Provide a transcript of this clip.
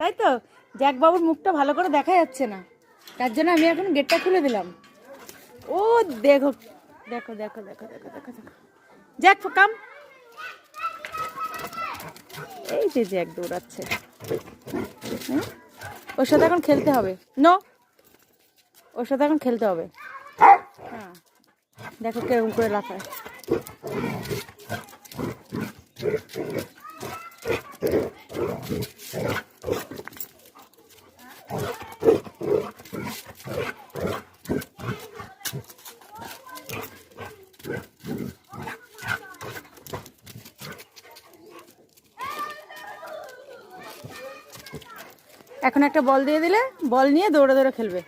তাই তো, জ্যাক বাবুর মুখটা ভালো করে দেখা যাচ্ছে না, তার জন্য আমি এখন গেটটা খুলে দিলাম। ও দেখো দেখো দেখো দেখো দেখো দেখো দেখো, জ্যাক কাম। এই যে জ্যাক দৌড়াচ্ছে, ওর সাথে এখন খেলতে হবে। নো, ওর সাথে এখন খেলতে হবে। হ্যাঁ, দেখো কিরকম করে লাফায়। এখন একটা বল দিয়ে দিলে বল নিয়ে দৌড়ে দৌড়ে খেলবে।